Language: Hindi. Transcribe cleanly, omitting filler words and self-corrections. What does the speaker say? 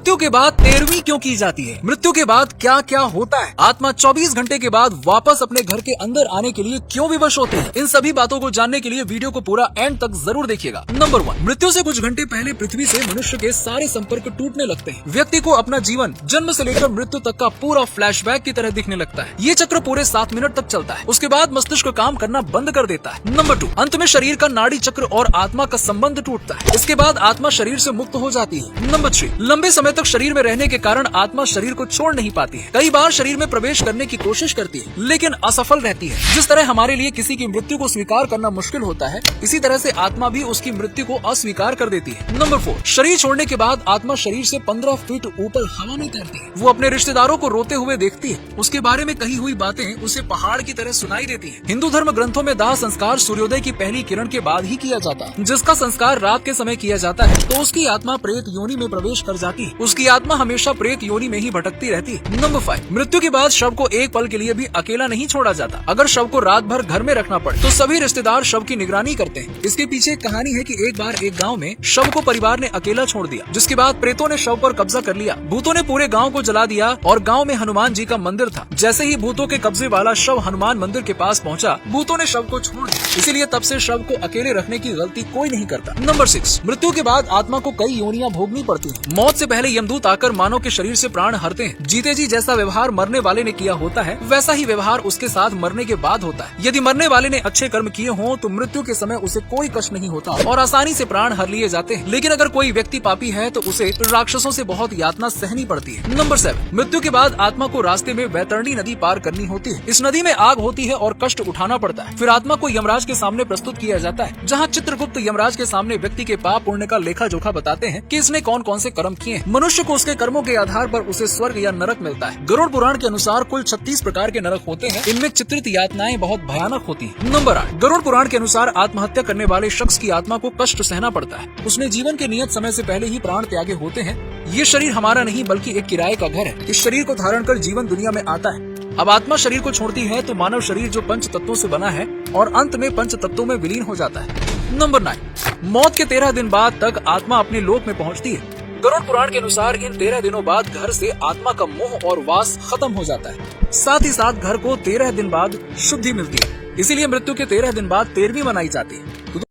मृत्यु के बाद 13वीं क्यों की जाती है? मृत्यु के बाद क्या क्या होता है? आत्मा 24 घंटे के बाद वापस अपने घर के अंदर आने के लिए क्यों विवश होते हैं? इन सभी बातों को जानने के लिए वीडियो को पूरा एंड तक जरूर देखिएगा। नंबर 1, मृत्यु से कुछ घंटे पहले पृथ्वी से मनुष्य के सारे संपर्क टूटने लगते हैं। व्यक्ति को अपना जीवन जन्म से लेकर मृत्यु तक का पूरा फ्लैशबैक की तरह दिखने लगता है। ये चक्र पूरे 7 मिनट तक चलता है। उसके बाद मस्तिष्क काम करना बंद कर देता है। नंबर 2, अंत में शरीर का नाड़ी चक्र और आत्मा का संबंध टूटता है। इसके बाद आत्मा शरीर से मुक्त हो जाती है। नंबर 3, लंबे समय तक शरीर में रहने के कारण आत्मा शरीर को छोड़ नहीं पाती है। कई बार शरीर में प्रवेश करने की कोशिश करती है लेकिन असफल रहती है। जिस तरह हमारे लिए किसी की मृत्यु को स्वीकार करना मुश्किल होता है, इसी तरह से आत्मा भी उसकी मृत्यु को अस्वीकार कर देती है। नंबर 4, शरीर छोड़ने के बाद आत्मा शरीर से 15 फीट ऊपर हवा में तैरती है। वो अपने रिश्तेदारों को रोते हुए देखती है। उसके बारे में कही हुई बातें उसे पहाड़ की तरह सुनाई देती है। हिंदू धर्म ग्रंथों में दाह संस्कार सूर्योदय की पहली किरण के बाद ही किया जाता है। जिसका संस्कार रात के समय किया जाता है तो उसकी आत्मा प्रेत योनि में प्रवेश कर जाती है। उसकी आत्मा हमेशा प्रेत योनि में ही भटकती रहती है। नंबर 5, मृत्यु के बाद शव को एक पल के लिए भी अकेला नहीं छोड़ा जाता। अगर शव को रात भर घर में रखना पड़े तो सभी रिश्तेदार शव की निगरानी करते हैं। इसके पीछे एक कहानी है कि एक बार एक गांव में शव को परिवार ने अकेला छोड़ दिया, जिसके बाद प्रेतों ने शव पर कब्जा कर लिया। भूतों ने पूरे गांव को जला दिया और गांव में हनुमान जी का मंदिर था। जैसे ही भूतों के कब्जे वाला शव हनुमान मंदिर के पास पहुंचा, भूतों ने शव को छोड़ दिया। इसीलिए तब से शव को अकेले रखने की गलती कोई नहीं करता। नंबर 6, मृत्यु के बाद आत्मा को कई योनियां भोगनी पड़ती हैं। मौत से पहले यमदूत आकर मानव के शरीर से प्राण हरते हैं। जीते जी जैसा व्यवहार मरने वाले ने किया होता है, वैसा ही व्यवहार उसके साथ मरने के बाद होता है। यदि मरने वाले ने अच्छे कर्म किए हों तो मृत्यु के समय उसे कोई कष्ट नहीं होता और आसानी से प्राण हर लिए जाते हैं। लेकिन अगर कोई व्यक्ति पापी है तो उसे राक्षसों से बहुत यातना सहनी पड़ती है। नंबर 7, मृत्यु के बाद आत्मा को रास्ते में वैतरणी नदी पार करनी होती है। इस नदी में आग होती है और कष्ट उठाना पड़ता है। फिर आत्मा को यमराज के सामने प्रस्तुत किया जाता है, जहाँ चित्रगुप्त यमराज के सामने व्यक्ति के पाप पुण्य का लेखा जोखा बताते हैं कि इसने कौन कौन से कर्म किए। मनुष्य को उसके कर्मों के आधार पर उसे स्वर्ग या नरक मिलता है। गरुड़ पुराण के अनुसार कुल 36 प्रकार के नरक होते हैं। इनमें चित्रित यातनाएं बहुत भयानक होती हैं। नंबर 8, गरुड़ पुराण के अनुसार आत्महत्या करने वाले शख्स की आत्मा को कष्ट सहना पड़ता है। उसने जीवन के नियत समय से पहले ही प्राण त्यागे होते हैं। ये शरीर हमारा नहीं बल्कि एक किराए का घर है। इस शरीर को धारण कर जीवन दुनिया में आता है। अब आत्मा शरीर को छोड़ती है तो मानव शरीर जो पंच तत्वों से बना है और अंत में पंच तत्वों में विलीन हो जाता है। नंबर 9, मौत के 13 दिन बाद तक आत्मा अपने लोक में पहुंचती है। गरुड़ पुराण के अनुसार इन 13 दिनों बाद घर से आत्मा का मोह और वास खत्म हो जाता है। साथ ही साथ घर को 13 दिन बाद शुद्धि मिलती है। इसीलिए मृत्यु के 13 दिन बाद 13वीं मनाई जाती है।